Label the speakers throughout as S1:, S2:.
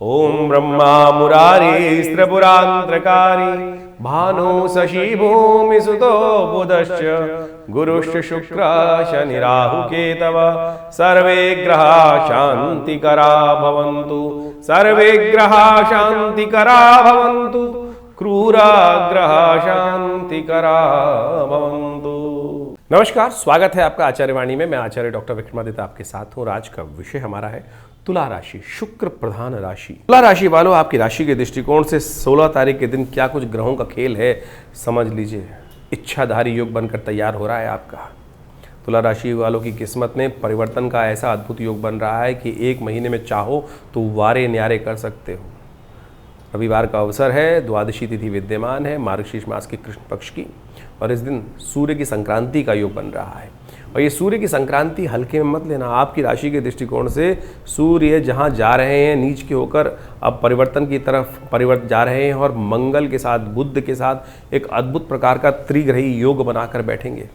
S1: ओम ब्रह्मा मुरारी त्रिपुरांतकारी भानु शशि भूमि सुतो बुधश्च गुरुश्च शुक्र शनि राहु केतव सर्वे ग्रहा शांतिकरा भवन्तु सर्वे ग्रहा शांतिकरा भवन्तु क्रूरा ग्रहा शांतिकरा भवन्तु। नमस्कार, स्वागत है आपका आचार्यवाणी में। मैं आचार्य डॉक्टर विक्रमादित्य आपके साथ हूँ। आज का विषय हमारा है तुला राशि, शुक्र प्रधान राशि। तुला राशि वालों, आपकी राशि के दृष्टिकोण से 16 तारीख के दिन क्या कुछ ग्रहों का खेल है समझ लीजिए। इच्छाधारी योग बनकर तैयार हो रहा है आपका। तुला राशि वालों की किस्मत में परिवर्तन का ऐसा अद्भुत योग बन रहा है कि एक महीने में चाहो तो वारे न्यारे कर सकते हो। रविवार का अवसर है, द्वादशी तिथि विद्यमान है मार्गशीर्ष मास की कृष्ण पक्ष की, और इस दिन सूर्य की संक्रांति का योग बन रहा है। और ये सूर्य की संक्रांति हल्के में मत लेना। आपकी राशि के दृष्टिकोण से सूर्य जहाँ जा रहे हैं नीच के होकर अब परिवर्तन की तरफ जा रहे हैं, और मंगल के साथ बुध के साथ एक अद्भुत प्रकार का त्रिग्रही योग बनाकर बैठेंगे।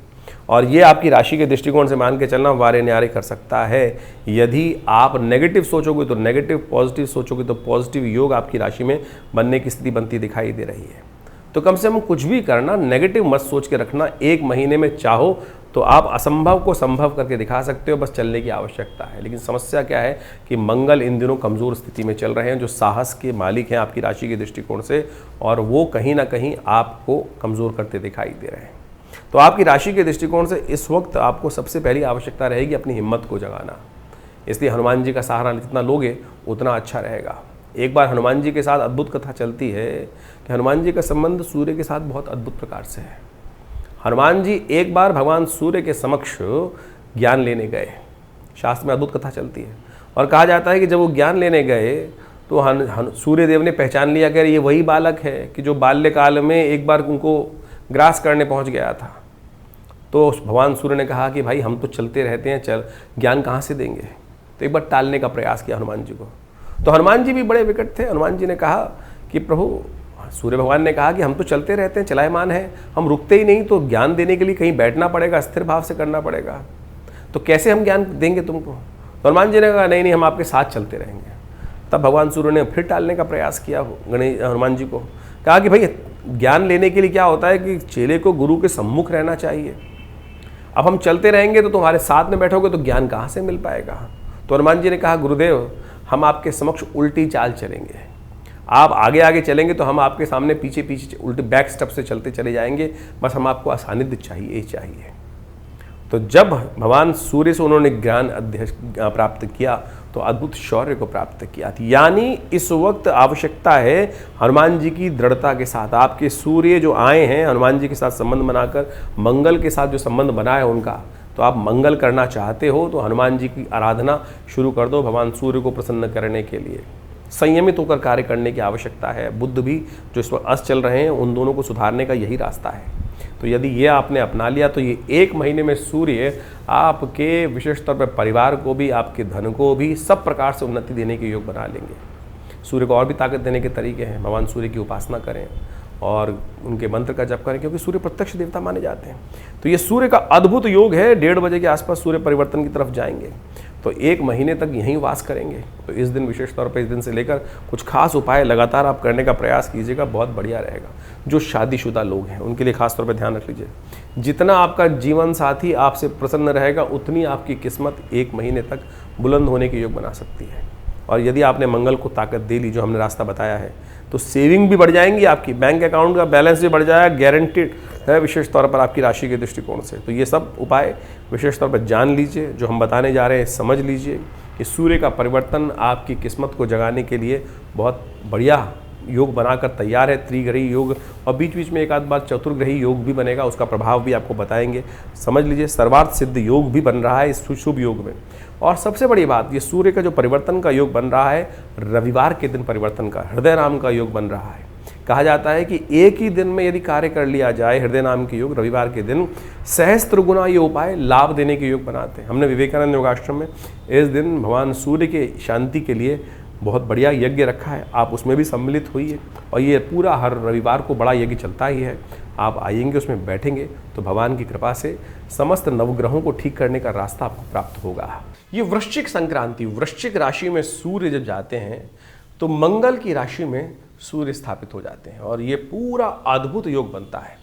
S1: और ये आपकी राशि के दृष्टिकोण से मान के चलना वारे न्यारे कर सकता है। यदि आप नेगेटिव सोचोगे तो नेगेटिव, पॉजिटिव सोचोगे तो पॉजिटिव योग आपकी राशि में बनने की स्थिति बनती दिखाई दे रही है। तो कम से कम कुछ भी करना नेगेटिव मत सोच के रखना। एक महीने में चाहो तो आप असंभव को संभव करके दिखा सकते हो, बस चलने की आवश्यकता है। लेकिन समस्या क्या है कि मंगल इन दिनों कमज़ोर स्थिति में चल रहे हैं, जो साहस के मालिक हैं आपकी राशि के दृष्टिकोण से, और वो कहीं ना कहीं आपको कमज़ोर करते दिखाई दे रहे हैं। तो आपकी राशि के दृष्टिकोण से इस वक्त आपको सबसे पहली आवश्यकता रहेगी अपनी हिम्मत को जगाना। इसलिए हनुमान जी का सहारा जितना लोगे उतना अच्छा रहेगा। एक बार हनुमान जी के साथ अद्भुत कथा चलती है कि हनुमान जी का संबंध सूर्य के साथ बहुत अद्भुत प्रकार से है। हनुमान जी एक बार भगवान सूर्य के समक्ष ज्ञान लेने गए। शास्त्र में अद्भुत कथा चलती है, और कहा जाता है कि जब वो ज्ञान लेने गए तो सूर्य देव ने पहचान लिया कि ये वही बालक है कि जो बाल्यकाल में एक बार उनको ग्रास करने पहुंच गया था। तो भगवान सूर्य ने कहा कि भाई हम तो चलते रहते हैं, चल ज्ञान कहाँ से देंगे। तो एक बार टालने का प्रयास किया हनुमान जी को। तो हनुमान जी भी बड़े विकट थे। हनुमान जी ने कहा कि प्रभु, सूर्य भगवान ने कहा कि हम तो चलते रहते हैं, चलायमान है, हम रुकते ही नहीं, तो ज्ञान देने के लिए कहीं बैठना पड़ेगा, स्थिर भाव से करना पड़ेगा, तो कैसे हम ज्ञान देंगे तुमको। तो हनुमान जी ने कहा नहीं नहीं, हम आपके साथ चलते रहेंगे। तब भगवान सूर्य ने फिर टालने का प्रयास किया हनुमान जी को। कहा कि भाई ज्ञान लेने के लिए क्या होता है कि चेले को गुरु के सम्मुख रहना चाहिए। अब हम चलते रहेंगे तो तुम्हारे साथ में बैठोगे तो ज्ञान कहाँ से मिल पाएगा। तो हनुमान जी ने कहा गुरुदेव, हम आपके समक्ष उल्टी चाल चलेंगे, आप आगे आगे चलेंगे तो हम आपके सामने पीछे पीछे उल्टे बैक स्टेप से चलते चले जाएंगे, बस हम आपको सानिध्य चाहिए ही चाहिए। तो जब भगवान सूर्य से उन्होंने ज्ञान प्राप्त किया तो अद्भुत शौर्य को प्राप्त किया। यानी इस वक्त आवश्यकता है हनुमान जी की दृढ़ता के साथ। आपके सूर्य जो आए हैं हनुमान जी के साथ संबंध बनाकर, मंगल के साथ जो संबंध बना है उनका, तो आप मंगल करना चाहते हो तो हनुमान जी की आराधना शुरू कर दो भगवान सूर्य को प्रसन्न करने के लिए। संयमित होकर कार्य करने की आवश्यकता है। बुध भी जो इस वक्त अस्त चल रहे हैं उन दोनों को सुधारने का यही रास्ता है। तो यदि ये आपने अपना लिया तो ये एक महीने में सूर्य आपके विशेष तौर पर परिवार को भी, आपके धन को भी सब प्रकार से उन्नति देने के योग बना लेंगे। सूर्य को और भी ताकत देने के तरीके हैं। भगवान सूर्य की उपासना करें और उनके मंत्र का जप करें, क्योंकि सूर्य प्रत्यक्ष देवता माने जाते हैं। तो ये सूर्य का अद्भुत योग है। 1:30 बजे के आसपास सूर्य परिवर्तन की तरफ जाएंगे, तो एक महीने तक यहीं वास करेंगे। तो इस दिन विशेष तौर पर इस दिन से लेकर कुछ खास उपाय लगातार आप करने का प्रयास कीजिएगा, बहुत बढ़िया रहेगा। जो शादीशुदा लोग हैं उनके लिए खास तौर पर ध्यान रख लीजिए। जितना आपका जीवन साथी आपसे प्रसन्न रहेगा उतनी आपकी किस्मत एक महीने तक बुलंद होने के योग बना सकती है। और यदि आपने मंगल को ताकत दे ली, जो हमने रास्ता बताया है, तो सेविंग भी बढ़ जाएंगी, आपकी बैंक अकाउंट का बैलेंस भी बढ़ जाएगा, गारंटीड है विशेष तौर पर आपकी राशि के दृष्टिकोण से। तो ये सब उपाय विशेष तौर पर जान लीजिए, जो हम बताने जा रहे हैं समझ लीजिए कि सूर्य का परिवर्तन आपकी किस्मत को जगाने के लिए बहुत बढ़िया योग बनाकर तैयार है, त्रिग्रही योग। और बीच बीच में एक आध बार चतुर्ग्रही योग भी बनेगा, उसका प्रभाव भी आपको बताएंगे। समझ लीजिए, सर्वार्थ सिद्ध योग भी बन रहा है इस शुभ योग में। और सबसे बड़ी बात, ये सूर्य का जो परिवर्तन का योग बन रहा है, रविवार के दिन परिवर्तन का हृदय नाम का योग बन रहा है। कहा जाता है कि एक ही दिन में यदि कार्य कर लिया जाए, हृदय नाम के योग रविवार के दिन, सहस्त्र गुना ये उपाय लाभ देने के योग बनाते हैं। हमने विवेकानंद योगाश्रम में इस दिन भगवान सूर्य के शांति के लिए बहुत बढ़िया यज्ञ रखा है, आप उसमें भी सम्मिलित होइए। और ये पूरा हर रविवार को बड़ा यज्ञ चलता ही है। आप आएंगे, उसमें बैठेंगे तो भगवान की कृपा से समस्त नवग्रहों को ठीक करने का रास्ता आपको प्राप्त होगा। ये वृश्चिक संक्रांति, वृश्चिक राशि में सूर्य जब जाते हैं तो मंगल की राशि में सूर्य स्थापित हो जाते हैं और ये पूरा अद्भुत योग बनता है।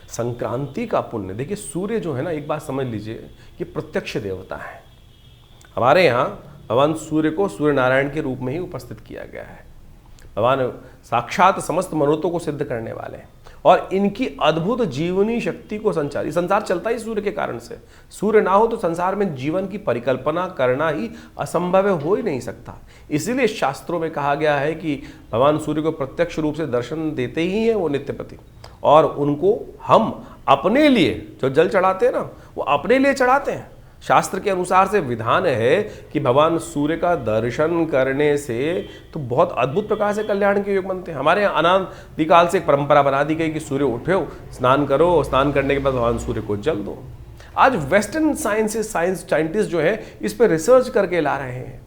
S1: संक्रांति का पुण्य, देखिए सूर्य जो है ना, एक बात समझ लीजिए कि प्रत्यक्ष देवता है। हमारे यहाँ भगवान सूर्य को सूर्य नारायण के रूप में ही उपस्थित किया गया है। भगवान साक्षात समस्त मनोरथों को सिद्ध करने वाले हैं और इनकी अद्भुत जीवनी शक्ति को संसार चलता ही सूर्य के कारण से। सूर्य ना हो तो संसार में जीवन की परिकल्पना करना ही असंभव हो ही नहीं सकता। इसीलिए शास्त्रों में कहा गया है कि भगवान सूर्य को प्रत्यक्ष रूप से दर्शन देते ही हैं वो नित्यपति, और उनको हम अपने लिए जो जल चढ़ाते हैं ना, वो अपने लिए चढ़ाते हैं। शास्त्र के अनुसार से विधान है कि भगवान सूर्य का दर्शन करने से तो बहुत अद्भुत प्रकार से कल्याण के योग बनते हैं। हमारे यहाँ अनादिकाल से एक परंपरा बना दी गई कि सूर्य उठो, स्नान करो, स्नान करने के बाद भगवान सूर्य को जल दो। आज वेस्टर्न साइंटिस्ट जो है इस पर रिसर्च करके ला रहे हैं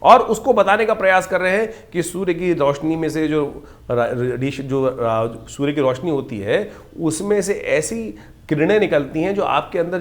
S1: और उसको बताने का प्रयास कर रहे हैं कि सूर्य की रोशनी में से जो सूर्य की रोशनी होती है उसमें से ऐसी किरणें निकलती हैं जो आपके अंदर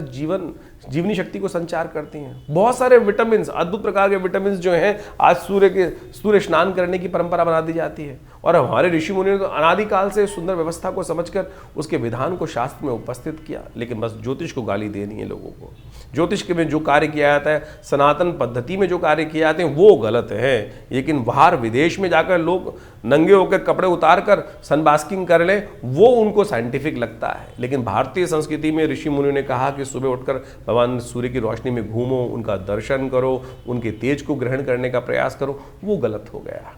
S1: जीवनी शक्ति को संचार करती हैं। बहुत सारे विटामिन, अद्भुत प्रकार के विटामिन जो हैं, आज सूर्य स्नान करने की परंपरा बना दी जाती है। और हमारे ऋषि मुनि ने तो अनादिकाल से सुंदर व्यवस्था को समझकर उसके विधान को शास्त्र में उपस्थित किया, लेकिन बस ज्योतिष को गाली देनी है लोगों को। ज्योतिष के में जो कार्य किया जाता है, सनातन पद्धति में जो कार्य किए जाते हैं वो गलत है, लेकिन बाहर विदेश में जाकर लोग नंगे होकर कपड़े उतार कर सनबास्किंग कर लें वो उनको साइंटिफिक लगता है। लेकिन भारतीय संस्कृति में ऋषि मुनि ने कहा कि सुबह उठकर भगवान सूर्य की रोशनी में घूमो, उनका दर्शन करो, उनके तेज को ग्रहण करने का प्रयास करो, वो गलत हो गया।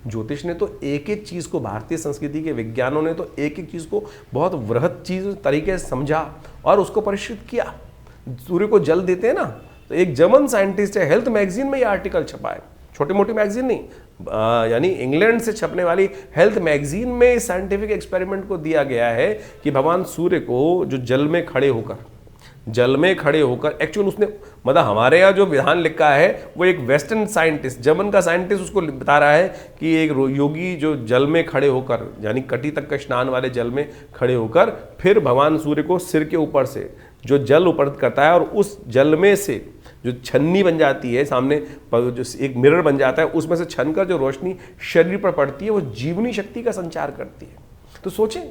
S1: ज्योतिष ने तो एक एक चीज़ को, भारतीय संस्कृति के विज्ञानों ने तो एक एक चीज़ को बहुत वृहत चीज़ तरीके से समझा और उसको परिष्कृत किया। सूर्य को जल देते हैं ना, तो एक जर्मन साइंटिस्ट है, हेल्थ मैगजीन में ये आर्टिकल छपा है, छोटी मोटी मैगजीन नहीं, यानी इंग्लैंड से छपने वाली हेल्थ मैगजीन में इस साइंटिफिक एक्सपेरिमेंट को दिया गया है कि भगवान सूर्य को जो जल में खड़े होकर एक्चुअल उसने, मतलब हमारे यहाँ जो विधान लिखा है वो एक वेस्टर्न साइंटिस्ट, जर्मन का साइंटिस्ट उसको बता रहा है कि एक योगी जो जल में खड़े होकर, यानी कटी तक का स्नान वाले जल में खड़े होकर फिर भगवान सूर्य को सिर के ऊपर से जो जल ऊपर करता है और उस जल में से जो छन्नी बन जाती है, सामने जो एक मिरर बन जाता है, उसमें से छन कर जो रोशनी शरीर पर पड़ती है वो जीवनी शक्ति का संचार करती है। तो सोचें,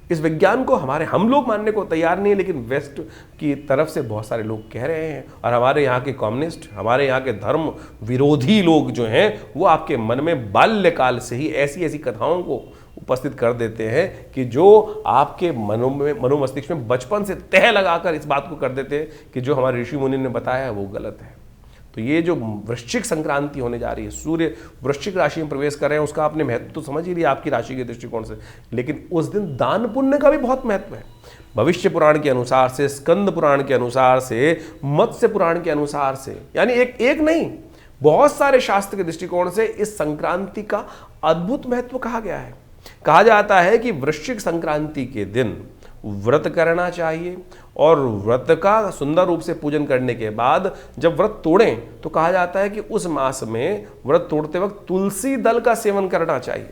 S1: इस विज्ञान को हम लोग मानने को तैयार नहीं है, लेकिन वेस्ट की तरफ से बहुत सारे लोग कह रहे हैं और हमारे यहाँ के कम्युनिस्ट, हमारे यहाँ के धर्म विरोधी लोग जो हैं वो आपके मन में बाल्यकाल से ही ऐसी ऐसी कथाओं को उपस्थित कर देते हैं कि जो आपके मनोमस्तिष्क में बचपन से तह लगाकर इस बात को कर देते हैं कि जो हमारे ऋषि मुनि ने बताया है वो गलत है। तो ये जो वृश्चिक संक्रांति होने जा रही है, सूर्य वृश्चिक राशि में प्रवेश कर रहे हैं, उसका आपने महत्व तो समझ ही लिया आपकी राशि के दृष्टिकोण से, लेकिन उस दिन दान पुण्य का भी बहुत महत्व है। भविष्य पुराण के अनुसार से, स्कंद पुराण के अनुसार से, मत्स्य पुराण के अनुसार से, यानी एक नहीं, बहुत सारे शास्त्र के दृष्टिकोण से इस संक्रांति का अद्भुत महत्व कहा गया है। कहा जाता है कि वृश्चिक संक्रांति के दिन व्रत करना चाहिए और व्रत का सुंदर रूप से पूजन करने के बाद जब व्रत तोड़ें तो कहा जाता है कि उस मास में व्रत तोड़ते वक्त तुलसी दल का सेवन करना चाहिए।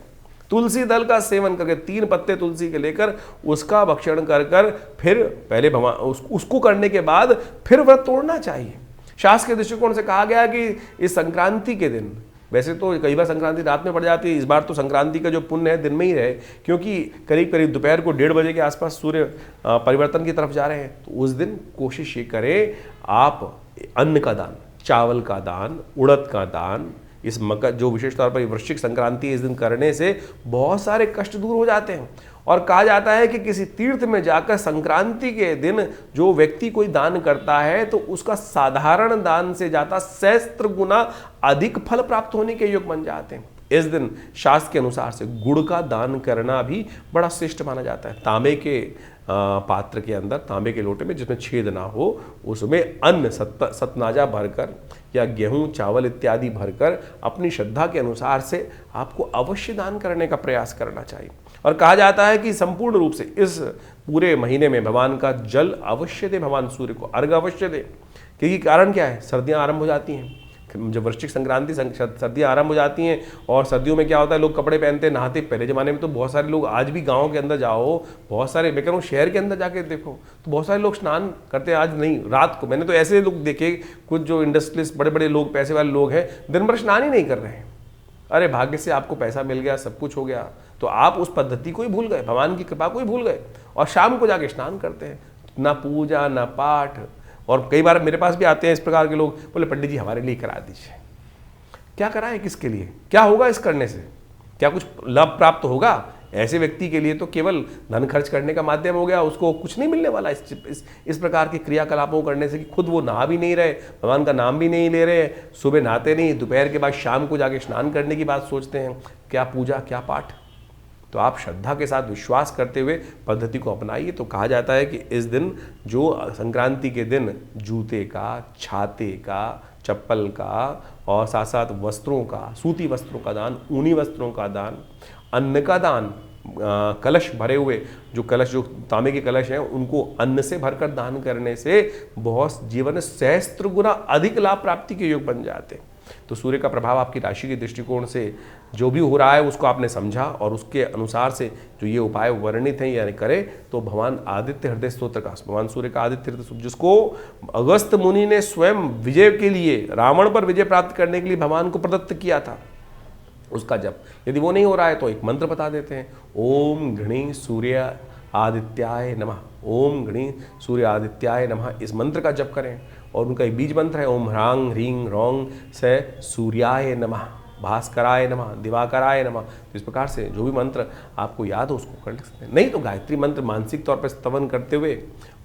S1: तुलसी दल का सेवन करके 3 पत्ते तुलसी के लेकर उसका भक्षण कर फिर पहले उसको करने के बाद फिर व्रत तोड़ना चाहिए। शास्त्र के दृष्टिकोण से कहा गया कि इस संक्रांति के दिन, वैसे तो कई बार संक्रांति रात में पड़ जाती है, इस बार तो संक्रांति का जो पुण्य है दिन में ही रहे, क्योंकि करीब करीब दोपहर को 1:30 बजे के आसपास सूर्य परिवर्तन की तरफ जा रहे हैं। तो उस दिन कोशिश ये करें आप अन्न का दान, चावल का दान, उड़द का दान, इस मकर जो विशेष तौर पर वृश्चिक संक्रांति इस दिन करने से बहुत सारे कष्ट दूर हो जाते हैं। और कहा जाता है कि किसी तीर्थ में जाकर संक्रांति के दिन जो व्यक्ति कोई दान करता है तो उसका साधारण दान से जाता सहस्त्र गुना अधिक फल प्राप्त होने के योग बन जाते हैं। इस दिन शास्त्र के अनुसार से गुड़ का दान करना भी बड़ा श्रेष्ठ माना जाता है। तांबे के पात्र के अंदर, तांबे के लोटे में जिसमें छेद ना हो, उसमें अन्न सतनाजा भरकर या गेहूं चावल इत्यादि भरकर अपनी श्रद्धा के अनुसार से आपको अवश्य दान करने का प्रयास करना चाहिए। और कहा जाता है कि संपूर्ण रूप से इस पूरे महीने में भगवान का जल अवश्य दे, भगवान सूर्य को अर्घ अवश्य दे, क्योंकि कारण क्या है, सर्दियां आरंभ हो जाती हैं। जब वृश्चिक संक्रांति सर्दियां आरंभ हो जाती हैं और सर्दियों में क्या होता है, लोग कपड़े पहनते हैं, नहाते। पहले ज़माने में तो बहुत सारे लोग, आज भी गाँव के अंदर जाओ, बहुत सारे, मैं कह रहा हूँ शहर के अंदर जाके देखो तो बहुत सारे लोग स्नान करते हैं। आज नहीं, रात को। मैंने तो ऐसे लोग देखे, कुछ जो इंडस्ट्रियलिस्ट बड़े बड़े लोग, पैसे वाले लोग हैं, दिन भर स्नान ही नहीं कर रहे हैं। अरे भाग्य से आपको पैसा मिल गया, सब कुछ हो गया, तो आप उस पद्धति को ही भूल गए, भगवान की कृपा को ही भूल गए और शाम को जाके स्नान करते हैं, ना पूजा ना पाठ। और कई बार मेरे पास भी आते हैं इस प्रकार के लोग, बोले पंडित जी हमारे लिए करा दीजिए। क्या कराएं, किसके लिए, क्या होगा इस करने से, क्या कुछ लाभ प्राप्त होगा? ऐसे व्यक्ति के लिए तो केवल धन खर्च करने का माध्यम हो गया, उसको कुछ नहीं मिलने वाला इस प्रकार के क्रियाकलापों करने से कि खुद वो नहा भी नहीं रहे, भगवान का नाम भी नहीं ले रहे, सुबह नहाते नहीं, दोपहर के बाद शाम को जाके स्नान करने की बात सोचते हैं, क्या पूजा क्या पाठ। तो आप श्रद्धा के साथ विश्वास करते हुए पद्धति को अपनाइए। तो कहा जाता है कि इस दिन, जो संक्रांति के दिन, जूते का, छाते का, चप्पल का और साथ साथ वस्त्रों का, सूती वस्त्रों का दान, ऊनी वस्त्रों का दान, अन्न का दान, कलश भरे हुए जो कलश, जो तांबे के कलश हैं, उनको अन्न से भरकर दान करने से बहुत जीवन में सहस्त्र गुना अधिक लाभ प्राप्ति के योग बन जाते हैं। तो सूर्य का प्रभाव आपकी राशि के दृष्टिकोण से जो भी हो रहा है उसको आपने समझा और उसके अनुसार से जो ये उपाय वर्णित हैं यानी करें, तो भगवान आदित्य हृदय स्तोत्र का, भगवान सूर्य का आदित्य हृदय स्तोत्र, जिसको अगस्त मुनि ने स्वयं विजय के लिए, रावण पर विजय प्राप्त करने के लिए भगवान को प्रदत्त किया था, उसका जप, यदि वो नहीं हो रहा है तो एक मंत्र बता देते हैं, ओम घृणी सूर्य आदित्याय नमः, ओम घृणी सूर्य आदित्याय नमः। इस मंत्र का जप करें और उनका एक बीज मंत्र है, ओम ह्रांग ह्रीं रौंग से सूर्याय नमः, भास्कराय नमः, दिवाकराय नमः। तो इस प्रकार से जो भी मंत्र आपको याद हो उसको कर सकते हैं। नहीं तो गायत्री मंत्र मानसिक तौर पर स्तवन करते हुए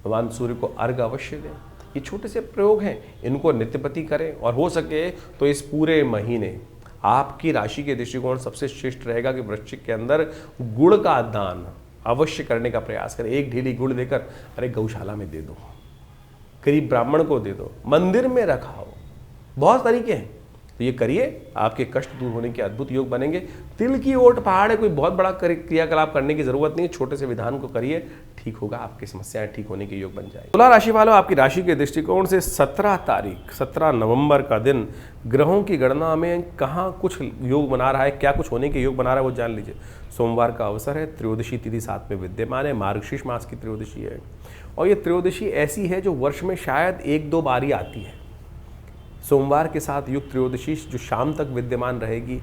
S1: भगवान सूर्य को अर्घ अवश्य दें। ये छोटे से प्रयोग हैं, इनको नित्यपति करें और हो सके तो इस पूरे महीने आपकी राशि के दृष्टिकोण सबसे श्रेष्ठ रहेगा कि वृश्चिक के अंदर गुड़ का दान अवश्य करने का प्रयास करें। एक ढीली गुड़ देकर अरे गौशाला में दे दो, गरीब ब्राह्मण को दे दो, मंदिर में रखाओ, बहुत तरीके हैं। तो ये करिए, आपके कष्ट दूर होने के अद्भुत योग बनेंगे। तिल की ओट पहाड़ है, कोई बहुत बड़ा क्रियाकलाप करने की जरूरत नहीं है, छोटे से विधान को करिए, ठीक होगा, आपकी समस्याएं ठीक होने के योग बन जाएंगे। तुला राशि वालों, आपकी राशि के दृष्टिकोण से 17 नवंबर का दिन ग्रहों की गणना में कहाँ कुछ योग बना रहा है, क्या कुछ होने के योग बना रहा है वो जान लीजिए। सोमवार का अवसर है, त्रयोदशी तिथि साथ में विद्यमान है, मार्गशीर्ष मास की त्रयोदशी है और ये त्रयोदशी ऐसी है जो वर्ष में शायद 1-2 बार ही आती है। सोमवार के साथ युक्त त्रयोदशी जो शाम तक विद्यमान रहेगी,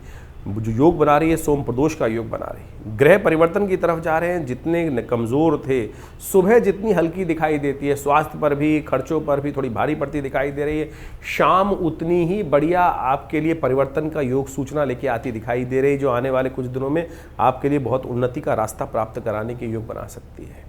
S1: जो योग बना रही है सोम प्रदोष का योग बना रही है। ग्रह परिवर्तन की तरफ जा रहे हैं, जितने कमज़ोर थे, सुबह जितनी हल्की दिखाई देती है, स्वास्थ्य पर भी, खर्चों पर भी थोड़ी भारी पड़ती दिखाई दे रही है, शाम उतनी ही बढ़िया आपके लिए परिवर्तन का योग सूचना लेके आती दिखाई दे रही है, जो आने वाले कुछ दिनों में आपके लिए बहुत उन्नति का रास्ता प्राप्त कराने के योग बना सकती है।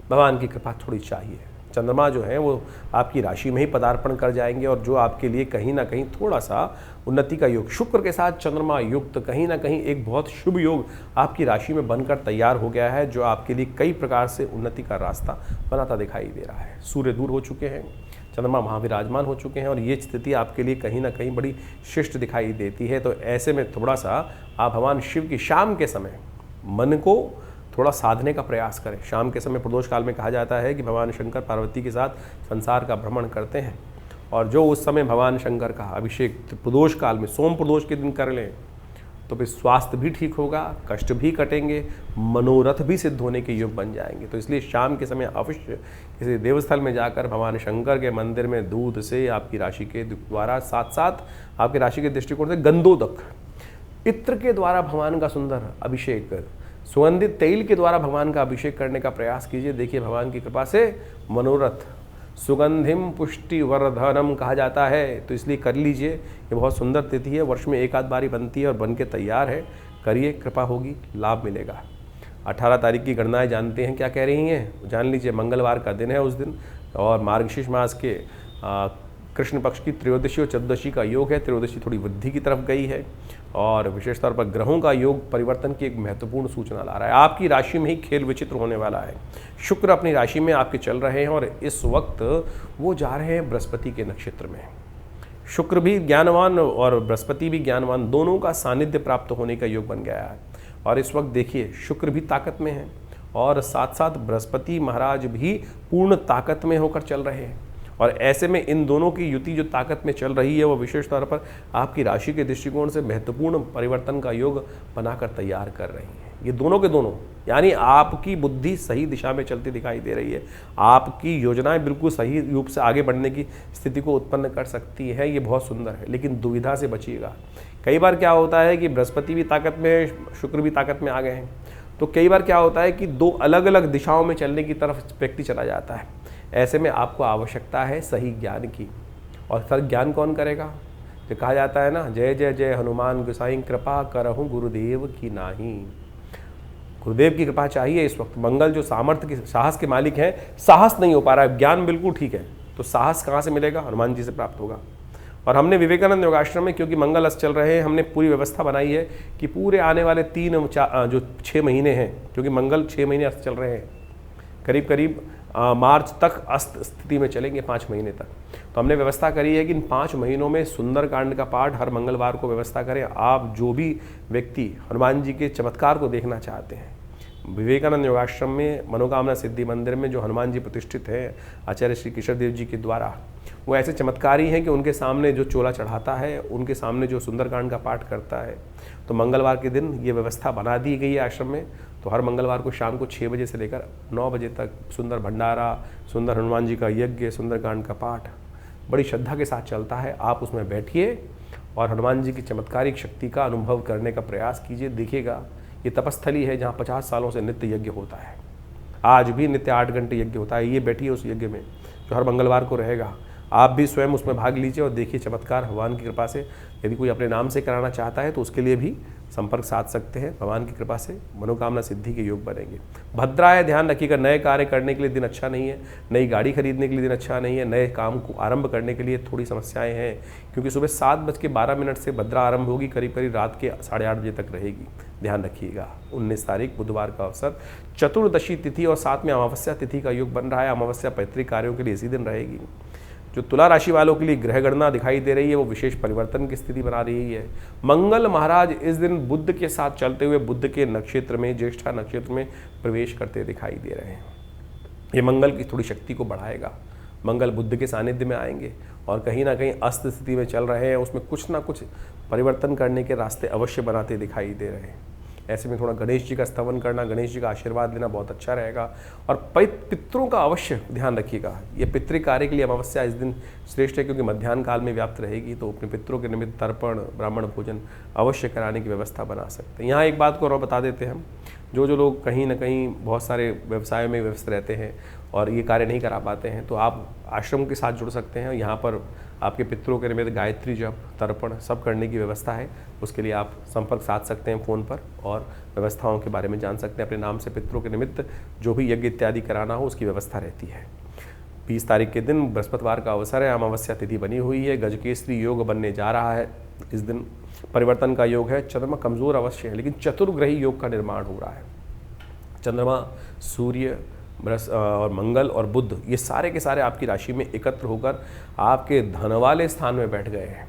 S1: भगवान की कृपा थोड़ी चाहिए। चंद्रमा जो है वो आपकी राशि में ही पदार्पण कर जाएंगे और जो आपके लिए कहीं ना कहीं थोड़ा सा उन्नति का योग, शुक्र के साथ चंद्रमा युक्त कहीं ना कहीं एक बहुत शुभ योग आपकी राशि में बनकर तैयार हो गया है, जो आपके लिए कई प्रकार से उन्नति का रास्ता बनाता दिखाई दे रहा है। सूर्य दूर हो चुके हैं, चंद्रमा महाविराजमान हो चुके हैं और ये स्थिति आपके लिए कहीं ना कहीं बड़ी शिष्ट दिखाई देती है। तो ऐसे में थोड़ा सा आप भगवान शिव की शाम के समय मन को थोड़ा साधने का प्रयास करें। शाम के समय प्रदोष काल में कहा जाता है कि भगवान शंकर पार्वती के साथ संसार का भ्रमण करते हैं और जो उस समय भगवान शंकर का अभिषेक प्रदोष काल में सोम प्रदोष के दिन कर लें तो फिर स्वास्थ्य भी ठीक होगा, कष्ट भी कटेंगे, मनोरथ भी सिद्ध होने के योग बन जाएंगे। तो इसलिए शाम के समय अवश्य किसी देवस्थल में जाकर भगवान शंकर के मंदिर में दूध से आपकी राशि के द्वारा, साथ साथ आपकी राशि के दृष्टिकोण से गंधोदक इत्र के द्वारा भगवान का सुंदर अभिषेक, सुगंधित तेल के द्वारा भगवान का अभिषेक करने का प्रयास कीजिए। देखिए भगवान की कृपा से मनोरथ सुगंधिम पुष्टि वर्धनम कहा जाता है, तो इसलिए कर लीजिए। ये बहुत सुंदर तिथि है, वर्ष में एक आध बारी बनती है और बन के तैयार है, करिए, कृपा होगी, लाभ मिलेगा। 18 तारीख की गणनाएं जानते हैं क्या कह रही हैं, जान लीजिए। मंगलवार का दिन है उस दिन और मार्गशीर्ष मास के कृष्ण पक्ष की त्रयोदशी और चतुर्दशी का योग है। त्रयोदशी थोड़ी वृद्धि की तरफ गई है और विशेष तौर पर ग्रहों का योग परिवर्तन की एक महत्वपूर्ण सूचना ला रहा है। आपकी राशि में ही खेल विचित्र होने वाला है। शुक्र अपनी राशि में आपके चल रहे हैं और इस वक्त वो जा रहे हैं बृहस्पति के नक्षत्र में। शुक्र भी ज्ञानवान और बृहस्पति भी ज्ञानवान, दोनों का सानिध्य प्राप्त होने का योग बन गया है। और इस वक्त देखिए शुक्र भी ताकत में है और साथ साथ बृहस्पति महाराज भी पूर्ण ताकत में होकर चल रहे हैं। और ऐसे में इन दोनों की युति जो ताकत में चल रही है वो विशेष तौर पर आपकी राशि के दृष्टिकोण से महत्वपूर्ण परिवर्तन का योग बनाकर तैयार कर रही है। ये दोनों के दोनों, यानी आपकी बुद्धि सही दिशा में चलती दिखाई दे रही है, आपकी योजनाएं बिल्कुल सही रूप से आगे बढ़ने की स्थिति को उत्पन्न कर सकती है। ये बहुत सुंदर है, लेकिन दुविधा से बचिएगा। कई बार क्या होता है कि बृहस्पति भी ताकत में है, शुक्र भी ताकत में आ गए हैं, तो कई बार क्या होता है कि दो अलग अलग दिशाओं में चलने की तरफ व्यक्ति चला जाता है। ऐसे में आपको आवश्यकता है सही ज्ञान की, और सर ज्ञान कौन करेगा? जो कहा जाता है ना, जय जय जय हनुमान गोसाई कृपा करहूँ गुरुदेव की नाही। गुरुदेव की कृपा चाहिए इस वक्त। मंगल जो सामर्थ्य के साहस के मालिक हैं, साहस नहीं हो पा रहा है, ज्ञान बिल्कुल ठीक है, तो साहस कहाँ से मिलेगा? हनुमान जी से प्राप्त होगा। और हमने विवेकानंद योगाश्रम में, क्योंकि मंगल अस्त चल रहे हैं, हमने पूरी व्यवस्था बनाई है कि पूरे आने वाले 6 महीने हैं, क्योंकि मंगल 6 महीने अस्त चल रहे हैं, करीब करीब मार्च तक अस्त स्थिति में चलेंगे 5 महीने तक। तो हमने व्यवस्था करी है कि इन 5 महीनों में सुंदरकांड का पाठ हर मंगलवार को व्यवस्था करें। आप जो भी व्यक्ति हनुमान जी के चमत्कार को देखना चाहते हैं, विवेकानंद योगाश्रम में मनोकामना सिद्धि मंदिर में जो हनुमान जी प्रतिष्ठित हैं आचार्य श्री कृष्ण देव जी के द्वारा, वो ऐसे चमत्कारी हैं कि उनके सामने जो चोला चढ़ाता है, उनके सामने जो सुंदरकांड का पाठ करता है, तो मंगलवार के दिन ये व्यवस्था बना दी गई है आश्रम में। तो हर मंगलवार को शाम को 6 बजे से लेकर 9 बजे तक सुंदर भंडारा, सुंदर हनुमान जी का यज्ञ, सुंदरकांड का पाठ बड़ी श्रद्धा के साथ चलता है। आप उसमें बैठिए और हनुमान जी की चमत्कारिक शक्ति का अनुभव करने का प्रयास कीजिए। देखिएगा, ये तपस्थली है जहाँ 50 सालों से नित्य यज्ञ होता है। आज भी नित्य 8 घंटे यज्ञ होता है। ये बैठिए उस यज्ञ में जो हर मंगलवार को रहेगा। आप भी स्वयं उसमें भाग लीजिए और देखिए चमत्कार भगवान की कृपा से। यदि कोई अपने नाम से कराना चाहता है तो उसके लिए भी संपर्क साध सकते हैं। भगवान की कृपा से मनोकामना सिद्धि के योग बनेंगे। भद्रा है, ध्यान रखिएगा, नए कार्य करने के लिए दिन अच्छा नहीं है, नई गाड़ी खरीदने के लिए दिन अच्छा नहीं है, नए काम को आरंभ करने के लिए थोड़ी समस्याएं हैं, क्योंकि सुबह 7:12 से भद्रा आरंभ होगी, करीब करीब रात के 8:30 बजे तक रहेगी। ध्यान रखिएगा। 19 तारीख बुधवार का अवसर, चतुर्दशी तिथि और साथ में अमावस्या तिथि का योग बन रहा है। अमावस्या पैतृक कार्यों के लिए इसी दिन रहेगी। जो तुला राशि वालों के लिए ग्रह गणना दिखाई दे रही है, वो विशेष परिवर्तन की स्थिति बना रही है। मंगल महाराज इस दिन बुध के साथ चलते हुए बुध के नक्षत्र में, ज्येष्ठा नक्षत्र में प्रवेश करते दिखाई दे रहे हैं। ये मंगल की थोड़ी शक्ति को बढ़ाएगा। मंगल बुध के सानिध्य में आएंगे और कहीं ना कहीं अस्त स्थिति में चल रहे हैं, उसमें कुछ ना कुछ परिवर्तन करने के रास्ते अवश्य बनाते दिखाई दे रहे हैं। ऐसे में थोड़ा गणेश जी का स्तवन करना, गणेश जी का आशीर्वाद लेना बहुत अच्छा रहेगा। और पितरों का अवश्य ध्यान रखिएगा। ये पितृ कार्य के लिए अमावस्या इस दिन श्रेष्ठ है, क्योंकि मध्याह्न काल में व्याप्त रहेगी। तो अपने पितरों के निमित्त तर्पण, ब्राह्मण भोजन अवश्य कराने की व्यवस्था बना सकते हैं। यहाँ एक बात को और बता देते हैं हम, जो लोग कहीं ना कहीं बहुत सारे व्यवसायों में व्यस्त रहते हैं और ये कार्य नहीं करा पाते हैं, तो आप आश्रम के साथ जुड़ सकते हैं। यहाँ पर आपके पितरों के निमित्त गायत्री जप, तर्पण सब करने की व्यवस्था है। उसके लिए आप संपर्क साध सकते हैं फ़ोन पर और व्यवस्थाओं के बारे में जान सकते हैं। अपने नाम से पितरों के निमित्त जो भी यज्ञ इत्यादि कराना हो उसकी व्यवस्था रहती है। 20 तारीख के दिन बृहस्पतिवार का अवसर है। अमावस्या तिथि बनी हुई है। गजकेसरी योग बनने जा रहा है। इस दिन परिवर्तन का योग है। चंद्रमा कमज़ोर अवश्य है, लेकिन चतुर्ग्रही योग का निर्माण हो रहा है। चंद्रमा, सूर्य और मंगल और बुध, ये सारे के सारे आपकी राशि में एकत्र होकर आपके धन वाले स्थान में बैठ गए हैं।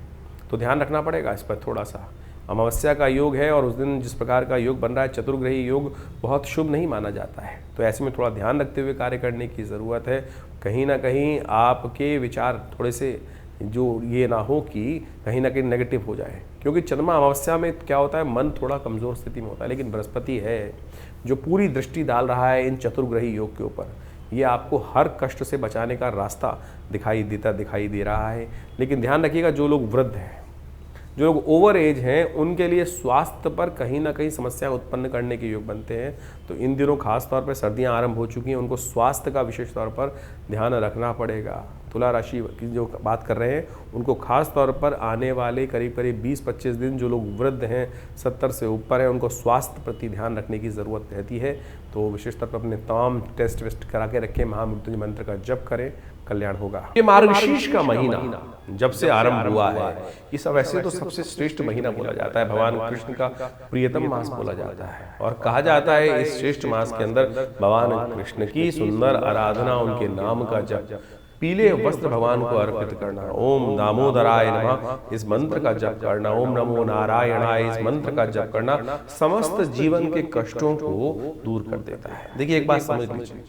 S1: तो ध्यान रखना पड़ेगा इस पर थोड़ा सा। अमावस्या का योग है और उस दिन जिस प्रकार का योग बन रहा है, चतुर्ग्रही योग, बहुत शुभ नहीं माना जाता है। तो ऐसे में थोड़ा ध्यान रखते हुए कार्य करने की ज़रूरत है। कहीं ना कहीं आपके विचार थोड़े से जो ये ना हो कि कहीं ना कहीं नेगेटिव हो जाए, क्योंकि चंद्रमा अमावस्या में क्या होता है, मन थोड़ा कमज़ोर स्थिति में होता है। लेकिन बृहस्पति है जो पूरी दृष्टि डाल रहा है इन चतुर्ग्रही योग के ऊपर। ये आपको हर कष्ट से बचाने का रास्ता दिखाई दे रहा है। लेकिन ध्यान रखिएगा, जो लोग वृद्ध हैं, जो लोग ओवर एज हैं, उनके लिए स्वास्थ्य पर कहीं ना कहीं समस्या उत्पन्न करने के योग बनते हैं। तो इन दिनों खास तौर पर सर्दियां आरंभ हो चुकी हैं, उनको स्वास्थ्य का विशेष तौर पर ध्यान रखना पड़ेगा। तुला राशि की जो बात कर रहे हैं, उनको खास तौर पर आने वाले करीब करीब 20-25 दिन जो लोग वृद्ध हैं, 70 से ऊपर हैं, उनको स्वास्थ्य प्रति ध्यान रखने की ज़रूरत रहती है। तो विशेष तौर पर अपने तमाम टेस्ट वेस्ट करा के रखें, महामृत्युंजय मंत्र का जप करें, कल्याण होगा। ये मार्गशीर्ष का महीना जब से आरंभ हुआ है, ये सब वैसे तो सबसे श्रेष्ठ महीना बोला जाता है, भगवान कृष्ण का प्रियतम मास बोला जाता है। और कहा जाता है इस श्रेष्ठ मास के अंदर भगवान कृष्ण की सुंदर आराधना, उनके नाम का जप, पीले वस्त्र भगवान को अर्पित करना, ओम दामोदराय नमः इस मंत्र का जप करना, ओम नमो नारायणाय इस मंत्र का जप करना समस्त जीवन के कष्टों को दूर कर देता है। देखिए एक बात समझ लीजिए,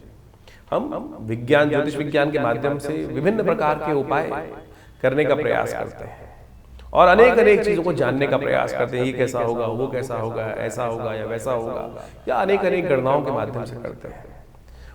S1: हम विज्ञान, ज्योतिष विज्ञान के माध्यम से विभिन्न प्रकार के उपाय करने का प्रयास करते हैं और अनेक चीजों को जानने का प्रयास करते हैं। ये कैसा होगा, वो कैसा होगा, ऐसा होगा या वैसा होगा, या अनेक गणनाओं के माध्यम से करते हैं।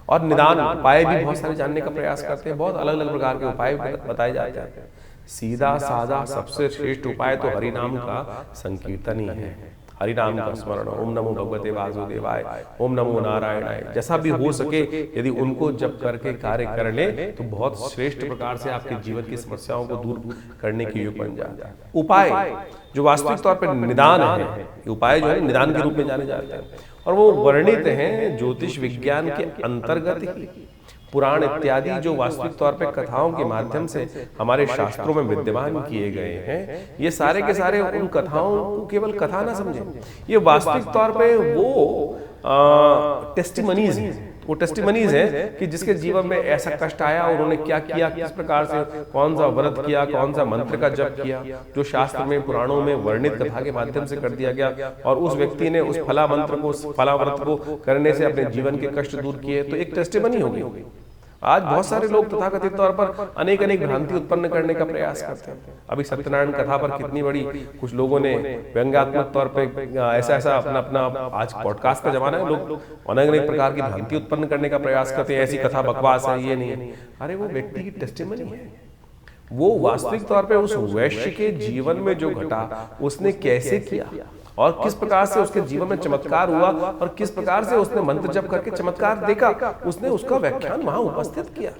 S1: और निदान उपाय भी बहुत सारे जानने का प्रयास करते हैं। बहुत अलग अलग प्रकार के उपाय बताए जाते हैं। सीधा साधा सबसे श्रेष्ठ उपाय तो हरि नाम का संकीर्तन ही है। हरि नाम का स्मरण, ओम नमो भगवते वासुदेवाय, ओम नमो नारायणाय, जैसा भी हो सके यदि उनको जप करके कार्य कर ले तो बहुत श्रेष्ठ प्रकार से आपके जीवन की समस्याओं को दूर करने के योग बन जाता है। उपाय जो वास्तविक तौर पर निदान है, उपाय जो है निदान के रूप में जाने जाते हैं और वो वर्णित हैं ज्योतिष विज्ञान के अंतर्गत ही। पुराण इत्यादि जो वास्तविक तौर पे कथाओं के माध्यम से हमारे शास्त्रों में विद्यमान किए गए हैं, ये सारे के सारे उन कथाओं को केवल कथा ना समझें, ये वास्तविक तौर पे वो टेस्टिमनीज हैं। वो टेस्टिमनीज है कि जिसके जीवन में ऐसा कष्ट आया और उन्होंने क्या किया, किस प्रकार से कौन सा व्रत किया, कौन सा मंत्र का जप किया, जो शास्त्र में पुराणों में वर्णित कथा के माध्यम से कर दिया गया और उस व्यक्ति ने उस फला मंत्र को, फला व्रत को करने से अपने जीवन के कष्ट दूर किए, तो एक टेस्टिमनी होगी। आज बहुत सारे लोग तथाकथित तौर पर अनेक अनेक भ्रांति उत्पन्न करने का प्रयास करते हैं। अभी सत्यनारायण कथा पर कितनी बड़ी कुछ लोगों ने व्यंग्यात्मक तौर पे ऐसा अपना आज पॉडकास्ट का जमाना है, लोग अनेक अनेक प्रकार की भ्रांति उत्पन्न करने का प्रयास करते हैं। ऐसी कथा बकवास है, ये नहीं है। अरे वो व्यक्ति की टेस्टिमनी है, वो वास्तविक तौर पर उस वैश्य के जीवन में जो घटा उसने कैसे किया और किस प्रकार से उसके जीवन में चमत्कार हुआ और किस प्रकार से उसने मंत्र जप करके चमत्कार देखा, उसने उसका व्याख्यान वहां उपस्थित किया।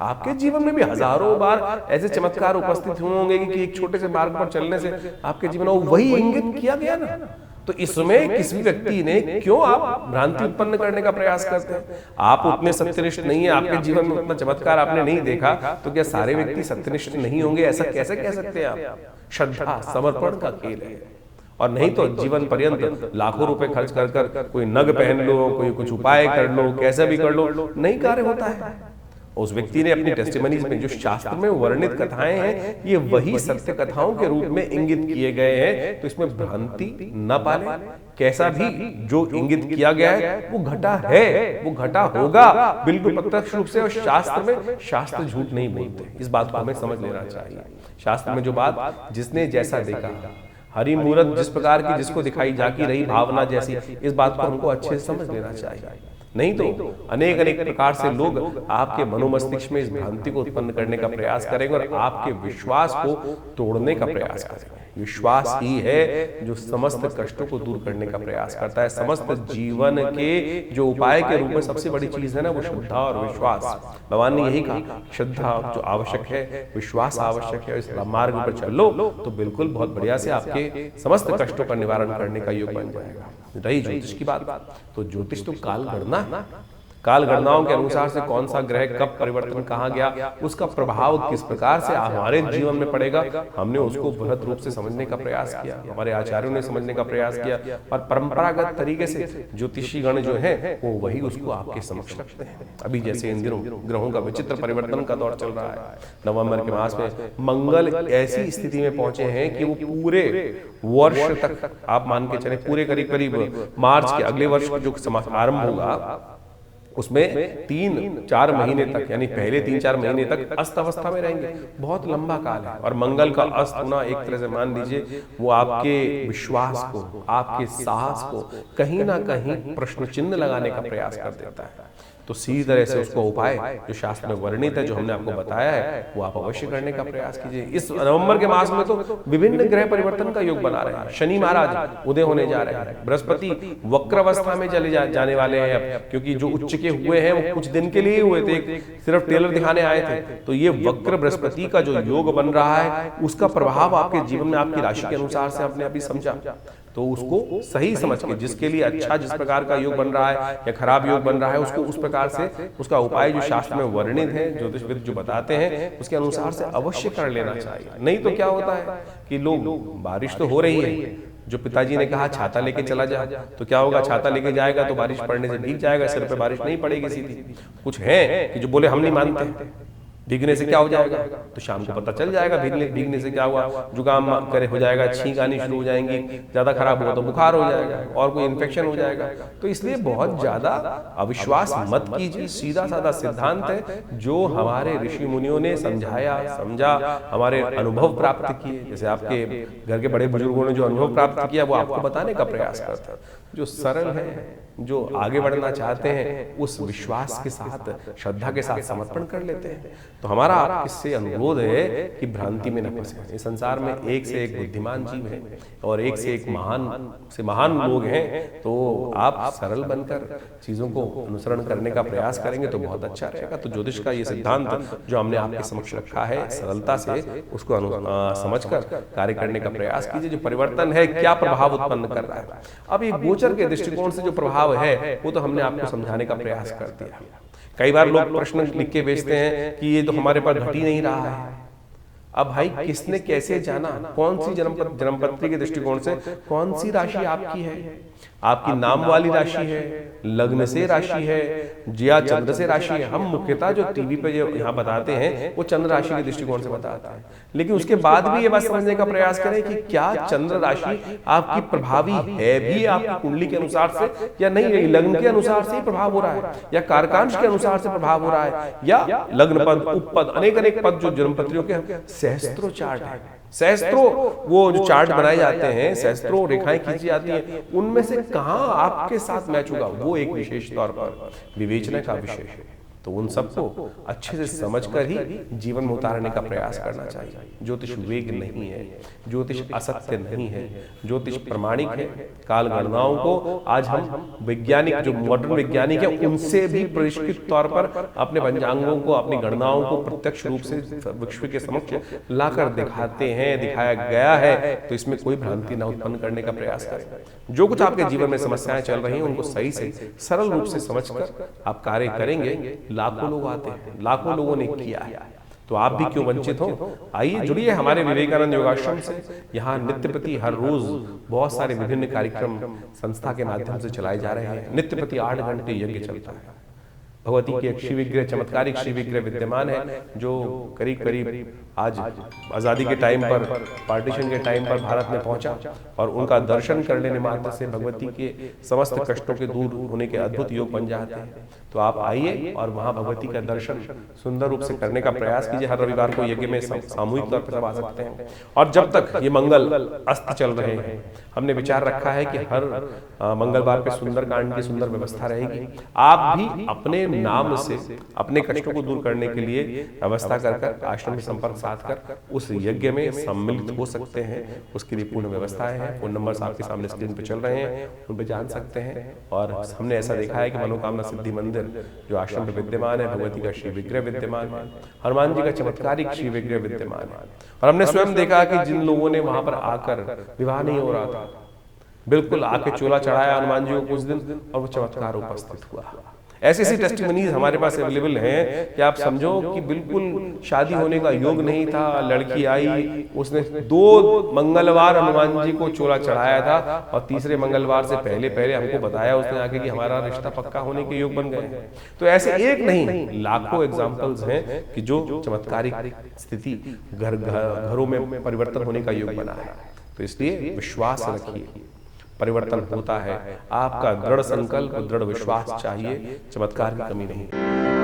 S1: आपके जीवन में भी हजारों बार ऐसे चमत्कार उपस्थित हुए होंगे कि एक छोटे से मार्ग पर चलने से आपके जीवन में वही इंगित किया गया ना। तो इसमें किसी व्यक्ति ने क्यों आप भ्रांति उत्पन्न करने का प्रयास करते हैं? आप उतने सत्यनिष्ठ नहीं है, आपके जीवन में उतना चमत्कार आपने नहीं देखा, तो क्या सारे व्यक्ति सत्यनिष्ठ नहीं होंगे? ऐसा कैसे कह सकते हैं आप? श्रद्धा समर्पण का खेल है। और नहीं तो जीवन पर्यंत लाखों रुपए खर्च कर कर कोई नग पहन लो, कोई कुछ उपाय कर लो, कैसा भी कर लो, नहीं कार्य होता है। उस व्यक्ति ने अपनी टेस्टिमनीज में जो शास्त्र में वर्णित कथाएं हैं, ये वही सत्य कथाओं के रूप में इंगित किए गए हैं, तो इसमें भ्रांति न पाले। कैसा भी जो इंगित किया गया है वो घटा है, वो घटा होगा बिल्कुल प्रत्यक्ष रूप से। और शास्त्र झूठ नहीं बोलते, इस बात को हमें समझ लेना चाहिए। शास्त्र में जो बात जिसने जैसा देखा, हरि मूरत जिस प्रकार की जिसको दिखाई जाकी रही भावना जैसी, इस बात को हमको अच्छे से समझ लेना चाहिए। नहीं तो अनेक अनेक प्रकार से लोग आपके मनोमस्तिष्क में इस भ्रांति को उत्पन्न करने का प्रयास करेंगे और आपके विश्वास को तोड़ने का प्रयास करेंगे। विश्वास ही है जो समस्त कष्टों को दूर करने का प्रयास करता है। समस्त जीवन के जो उपाय के रूप में सबसे बड़ी चीज है ना, वो श्रद्धा और विश्वास। भगवान ने यही कहा, श्रद्धा जो आवश्यक है, विश्वास आवश्यक है। इस मार्ग पर चल लो तो बिल्कुल बहुत बढ़िया से आपके समस्त कष्टों का निवारण करने का योग बन जाएगा। रही ज्योतिष की बात, तो ज्योतिष तो काल गणना है। काल गणनाओं के अनुसार से कौन सा ग्रह कब परिवर्तन कहाँ गया, उसका प्रभाव किस प्रकार से हमारे जीवन में पड़ेगा, हमने उसको बृहद रूप से समझने का प्रयास किया, हमारे आचार्यों ने समझने का प्रयास किया। और परंपरागत तरीके से ज्योतिषी गण जो है वो वही उसको आपके समक्ष रखते हैं। अभी जैसे इन दिनों ग्रहों का विचित्र परिवर्तन का दौर चल रहा है, नवंबर के मास में मंगल ऐसी स्थिति में पहुंचे हैं कि वो पूरे वर्ष तक आप मान के चले, पूरे करीब करीब मार्च के अगले वर्ष जो आरंभ होगा उसमें 3-4 महीने तक, यानी पहले 3-4 महीने तक अस्त अवस्था में रहेंगे। बहुत लंबा काल है। और मंगल का अस्त होना एक तरह से मान लीजिए वो आपके विश्वास को, आपके साहस को कहीं ना कहीं प्रश्न चिन्ह लगाने का प्रयास कर देता है। तो सीधी तरह से उसको उपाय जो शास्त्र में वर्णित है, जो हमने आपको बताया है, वो आप अवश्य करने का प्रयास कीजिए। इस नवंबर के मास में तो विभिन्न ग्रह परिवर्तन का योग बना रहे हैं। शनि महाराज उदय होने जा रहे हैं, बृहस्पति वक्र अवस्था में चले जाने वाले हैं अब, क्योंकि जो उच्च के हुए हैं वो कुछ दिन के लिए हुए थे, सिर्फ टेलर दिखाने आए थे। तो ये वक्र बृहस्पति का जो योग बन रहा है, उसका प्रभाव आपके जीवन में आपकी राशि के अनुसार से आपने अभी समझा, तो उसको सही समझ के जिसके लिए अच्छा जिस प्रकार का योग बन रहा है या खराब योग बन रहा है, उसको उस प्रकार से उसका उपाय जो शास्त्र में वर्णित है, ज्योतिषविद जो बताते हैं, उसके अनुसार से अवश्य कर लेना चाहिए। नहीं तो क्या होता है कि लोग, बारिश तो हो रही है, जो पिताजी ने कहा छाता लेके चला जा, तो क्या होगा, छाता लेके जाएगा तो बारिश पड़ने से भीग जाएगा, सिर पे बारिश नहीं पड़ेगी सीधी। कुछ है कि जो बोले हम नहीं मानते, भीगने से क्या हो जाएगा, तो शाम को पता चल जाएगा भीगने से क्या हुआ, जुकाम करे हो जाएगा, छींक आनी शुरू हो जाएंगी, ज्यादा खराब हुआ तो बुखार हो जाएगा और कोई इन्फेक्शन हो जाएगा। तो इसलिए बहुत ज्यादा अविश्वास मत कीजिए। सीधा साधा सिद्धांत है जो हमारे ऋषि मुनियों ने समझाया, समझा, हमारे अनुभव प्राप्त किए, जैसे आपके घर के बड़े बुजुर्गों ने जो अनुभव प्राप्त किया वो आपको बताने का प्रयास करते हैं। जो सरल हैं, जो आगे बढ़ना चाहते हैं, उस विश्वास के साथ, श्रद्धा के साथ समर्पण कर लेते हैं। तो हमारा आपसे अनुरोध है कि भ्रांति में न फंसे। इस संसार में एक से एक बुद्धिमान जीव है और एक से एक महान लोग हैं। तो आप सरल बनकर चीजों को अनुसरण करने का प्रयास करेंगे तो बहुत अच्छा रहेगा। तो ज्योतिष का ये सिद्धांत जो हमने आपके समक्ष रखा है, सरलता से उसको समझकर कार्य करने का प्रयास कीजिए। जो परिवर्तन है क्या प्रभाव उत्पन्न कर रहा है, अब ये गोचर के दृष्टिकोण से जो प्रभाव है वो तो हमने आपको समझाने का प्रयास कर दिया। कई बार लोग प्रश्न लिख के भेजते हैं कि ये तो हमारे पर घट ही नहीं रहा है। अब भाई किसने कैसे जाना कौन सी जन्मपत्री के दृष्टिकोण से कौन सी राशि आपकी है? आपकी नाम वाली राशि है, लग्न से राशि है, या चंद्र से राशि है। हम मुख्यतः जो टीवी पे जो यहाँ बताते हैं वो चंद्र राशि के दृष्टिकोण से बताते हैं, लेकिन उसके बाद भी ये बात समझने का प्रयास करें कि क्या चंद्र राशि आपकी प्रभावी है भी आपकी कुंडली के अनुसार से या नहीं है। लग्न के अनुसार से ही प्रभाव हो रहा है या कारकांश के अनुसार से प्रभाव हो रहा है, या लग्न पद, उपपद, अनेक पद जो जन्मपत्रियों के सहस्त्रों चार्ट है। सहस्त्रों वो जो चार्ट बनाए जाते हैं, सहस्त्रों रेखाएं खींची जाती हैं, उनमें से कहां आपके साथ मैच होगा वो एक विशेष तौर पर विवेचना का विषय है। तो उन सबको अच्छे से समझकर ही जीवन में उतारने का प्रयास करना चाहिए। ज्योतिष वेग नहीं है, ज्योतिष असत्य नहीं है, ज्योतिष प्रमाणिक है। काल गणनाओं को आज हम वैज्ञानिक जो मॉडर्न वैज्ञानिक है उनसे भी परिष्कृत तौर पर अपने पंचांगों को, अपनी गणनाओं को प्रत्यक्ष रूप से विश्व के समक्ष लाकर दिखाते हैं, दिखाया गया है। तो इसमें कोई भ्रांति न उत्पन्न करने का प्रयास करें। जो कुछ आपके जीवन में समस्याएं चल रही हैं उनको सही से सरल रूप से समझकर आप कार्य करेंगे। लाखों लोग आते हैं, लाखों लोगों ने किया है, तो आप भी क्यों वंचित हो? आइए जुड़िए हमारे विवेकानंद योगाश्रम से। यहाँ नित्य प्रति हर रोज बहुत सारे विभिन्न कार्यक्रम संस्था के माध्यम से चलाए जा रहे हैं। नित्य प्रति 8 घंटे यज्ञ चलता है। भगवती के एक श्री विग्रह, चमत्कारिक श्री विग्रह विद्यमान है जो करीब आज आज़ादी के टाइम पर, पार्टीशन के टाइम पर भारत में पहुंचा और उनका दर्शन कर लेने मात्र से भगवती के समस्त कष्टों के दूर होने के अद्भुत योग बन जाते हैं। तो आप आइए और वहां भगवती का दर्शन सुंदर रूप से करने का प्रयास कीजिए। हर रविवार को यज्ञ में सामूहिक तौर पर सब आ सकते हैं। और जब तक ये मंगल अस्त चल रहे हैं, हमने विचार रखा है कि हर मंगलवार पे सुंदरकांड की सुंदर व्यवस्था रहेगी। आप भी अपने नाम से अपने कष्टों को दूर करने के लिए व्यवस्था कर आश्रम में संपर्क साध कर उस यज्ञ में सम्मिलित हो सकते हैं। उसके लिए पूर्ण व्यवस्थाएं हैं। फोन नंबर आपके सामने स्क्रीन पे चल रहे हैं, उन पर जान सकते हैं। और हमने ऐसा देखा है कि मनोकामना सिद्धि मंदिर जो आश्रम में विद्यमान है, भगवती का श्री विग्रह विद्यमान है, हनुमान जी का चमत्कारिक श्री विग्रह विद्यमान है। और हमने स्वयं देखा कि जिन लोगों ने वहां पर आकर विवाह नहीं हो रहा था, बिल्कुल आके चोला चढ़ाया हनुमान जी को कुछ दिन और वो चमत्कार उपस्थित हुआ। ऐसी ऐसी टेस्टिमनीज हमारे पास अवेलेबल हैं कि आप समझो कि बिल्कुल शादी होने का योग नहीं था, लड़की आई, उसने 2 मंगलवार हनुमान जी को चोला चढ़ाया था और तीसरे मंगलवार से पहले हमको बताया उसने आके कि हमारा रिश्ता पक्का होने के योग बन गए। तो ऐसे एक नहीं लाखों एग्जाम्पल्स हैं कि जो चमत्कारिक स्थिति घरों में परिवर्तन होने का योग बना है। तो इसलिए विश्वास रखिए, परिवर्तन होता है। आपका दृढ़ संकल्प, दृढ़ विश्वास चाहिए, चमत्कार की कमी नहीं।